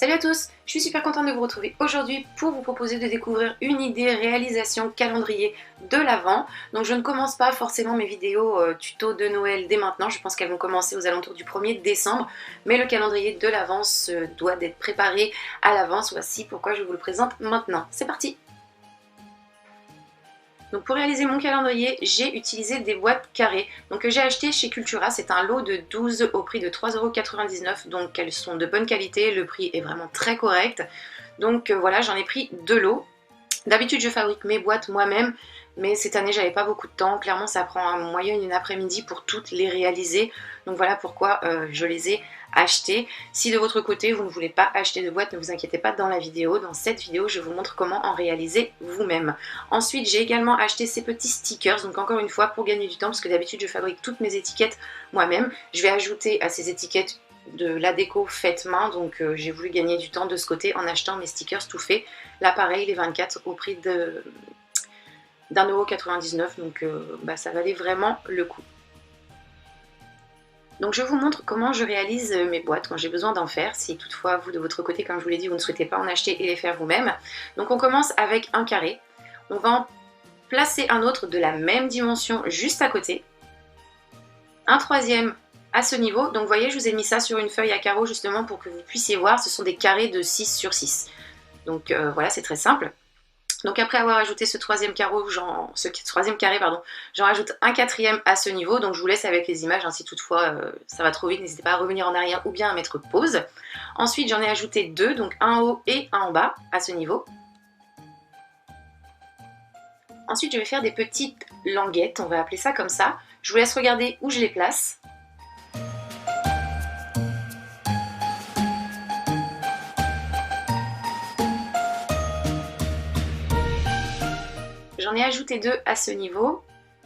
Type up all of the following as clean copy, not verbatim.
Salut à tous, je suis super contente de vous retrouver aujourd'hui pour vous proposer de découvrir une idée réalisation calendrier de l'Avent. Donc je ne commence pas forcément mes vidéos tuto de Noël dès maintenant, je pense qu'elles vont commencer aux alentours du 1er décembre, mais le calendrier de l'Avent doit être préparé à l'avance. Voici pourquoi je vous le présente maintenant. C'est parti! Donc pour réaliser mon calendrier, j'ai utilisé des boîtes carrées que j'ai acheté chez Cultura. C'est un lot de 12 au prix de 3,99 €. Donc elles sont de bonne qualité, le prix est vraiment très correct. Donc voilà, j'en ai pris 2 lots. D'habitude je fabrique mes boîtes moi-même, mais cette année j'avais pas beaucoup de temps. Clairement ça prend en moyenne une après-midi pour toutes les réaliser. Donc voilà pourquoi je les ai achetées. Si de votre côté vous ne voulez pas acheter de boîte, ne vous inquiétez pas, dans cette vidéo je vous montre comment en réaliser vous-même. Ensuite j'ai également acheté ces petits stickers, donc encore une fois pour gagner du temps, parce que d'habitude je fabrique toutes mes étiquettes moi-même. Je vais ajouter à ces étiquettes de la déco faite main, donc j'ai voulu gagner du temps de ce côté en achetant mes stickers tout faits. Là pareil, les 24 au prix d'1,99 €, donc ça valait vraiment le coup. Donc je vous montre comment je réalise mes boîtes quand j'ai besoin d'en faire, si toutefois vous de votre côté, comme je vous l'ai dit, vous ne souhaitez pas en acheter et les faire vous-même. Donc on commence avec un carré, on va en placer un autre de la même dimension juste à côté, un troisième à ce niveau. Donc vous voyez, je vous ai mis ça sur une feuille à carreaux justement pour que vous puissiez voir, ce sont des carrés de 6 sur 6. Donc voilà, c'est très simple. Donc après avoir ajouté ce troisième carré, j'en rajoute un quatrième à ce niveau. Donc je vous laisse avec les images, si toutefois ça va trop vite, n'hésitez pas à revenir en arrière ou bien à mettre pause. Ensuite j'en ai ajouté deux, donc un en haut et un en bas à ce niveau. Ensuite je vais faire des petites languettes, on va appeler ça comme ça. Je vous laisse regarder où je les place. J'en ai ajouté deux à ce niveau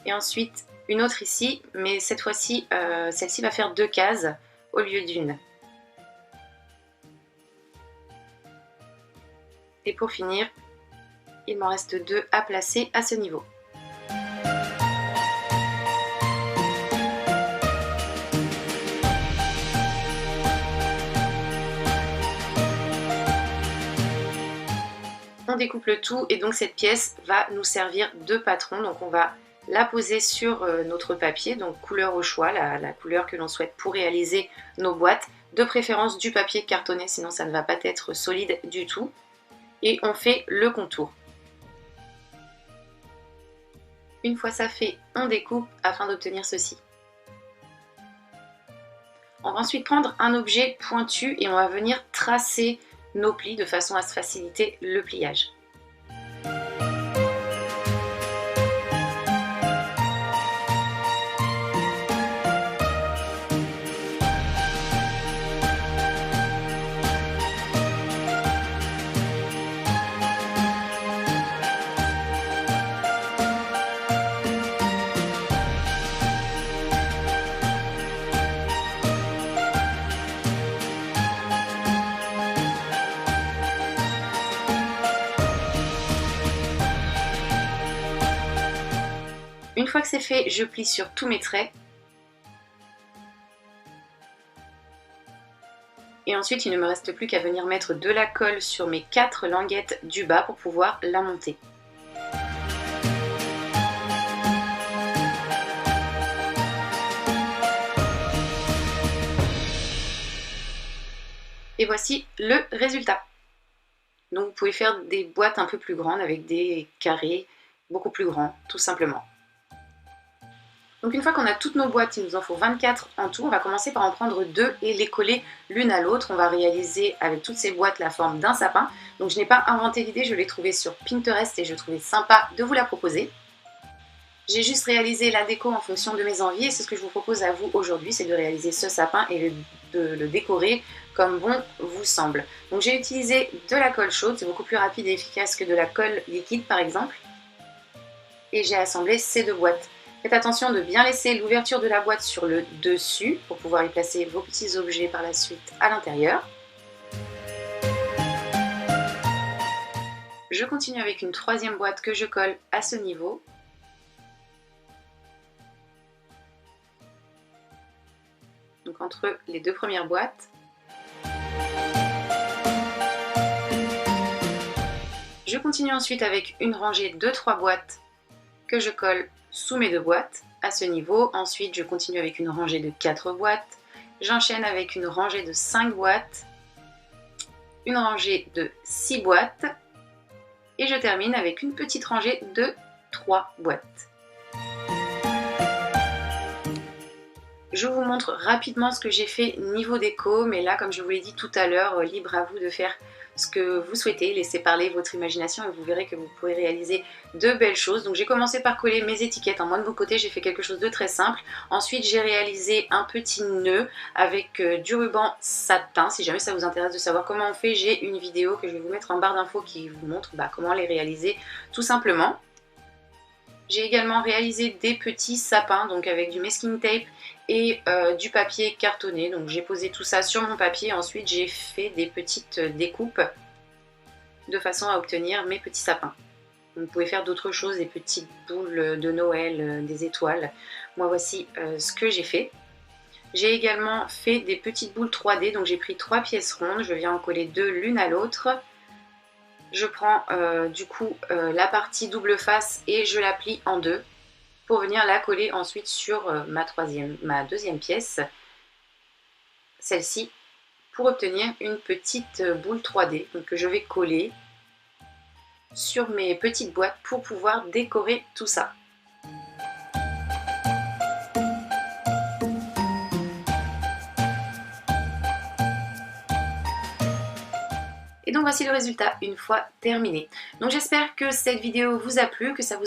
et ensuite une autre ici, mais cette fois-ci, celle-ci va faire 2 cases au lieu d'une. Et pour finir, il m'en reste 2 à placer à ce niveau. On découpe le tout et donc cette pièce va nous servir de patron. Donc on va la poser sur notre papier, donc couleur au choix, la couleur que l'on souhaite pour réaliser nos boîtes. De préférence du papier cartonné, sinon ça ne va pas être solide du tout. Et on fait le contour. Une fois ça fait, on découpe afin d'obtenir ceci. On va ensuite prendre un objet pointu et on va venir tracer nos plis de façon à se faciliter le pliage. Une fois que c'est fait, je plie sur tous mes traits. Et ensuite, il ne me reste plus qu'à venir mettre de la colle sur mes 4 languettes du bas pour pouvoir la monter. Et voici le résultat. Donc vous pouvez faire des boîtes un peu plus grandes avec des carrés beaucoup plus grands, tout simplement. Donc une fois qu'on a toutes nos boîtes, il nous en faut 24 en tout, on va commencer par en prendre 2 et les coller l'une à l'autre. On va réaliser avec toutes ces boîtes la forme d'un sapin. Donc je n'ai pas inventé l'idée, je l'ai trouvée sur Pinterest et je trouvais sympa de vous la proposer. J'ai juste réalisé la déco en fonction de mes envies et c'est ce que je vous propose à vous aujourd'hui, c'est de réaliser ce sapin et de le décorer comme bon vous semble. Donc j'ai utilisé de la colle chaude, c'est beaucoup plus rapide et efficace que de la colle liquide par exemple. Et j'ai assemblé ces 2 boîtes. Faites attention de bien laisser l'ouverture de la boîte sur le dessus pour pouvoir y placer vos petits objets par la suite à l'intérieur. Je continue avec une 3e boîte que je colle à ce niveau. Donc entre les 2 premières boîtes. Je continue ensuite avec une rangée de 3 boîtes que je colle sous mes 2 boîtes à ce niveau. Ensuite, je continue avec une rangée de 4 boîtes. J'enchaîne avec une rangée de 5 boîtes, une rangée de 6 boîtes et je termine avec une petite rangée de 3 boîtes. Je vous montre rapidement ce que j'ai fait niveau déco, mais là, comme je vous l'ai dit tout à l'heure, libre à vous de faire ce que vous souhaitez, laissez parler votre imagination et vous verrez que vous pourrez réaliser de belles choses. Donc j'ai commencé par coller mes étiquettes. Moi de mon côté, j'ai fait quelque chose de très simple. Ensuite, j'ai réalisé un petit nœud avec du ruban satin. Si jamais ça vous intéresse de savoir comment on fait, j'ai une vidéo que je vais vous mettre en barre d'infos qui vous montre comment les réaliser tout simplement. J'ai également réalisé des petits sapins, donc avec du masking tape et du papier cartonné. Donc j'ai posé tout ça sur mon papier. Ensuite j'ai fait des petites découpes de façon à obtenir mes petits sapins. Vous pouvez faire d'autres choses, des petites boules de Noël, des étoiles. Moi voici ce que j'ai fait. J'ai également fait des petites boules 3D, donc j'ai pris 3 pièces rondes. Je viens en coller 2 l'une à l'autre. Je prends du coup la partie double face et je la plie en 2 pour venir la coller ensuite sur ma deuxième pièce, celle-ci, pour obtenir une petite boule 3D donc, que je vais coller sur mes petites boîtes pour pouvoir décorer tout ça. Et donc voici le résultat une fois terminé. Donc j'espère que cette vidéo vous a plu, que ça vous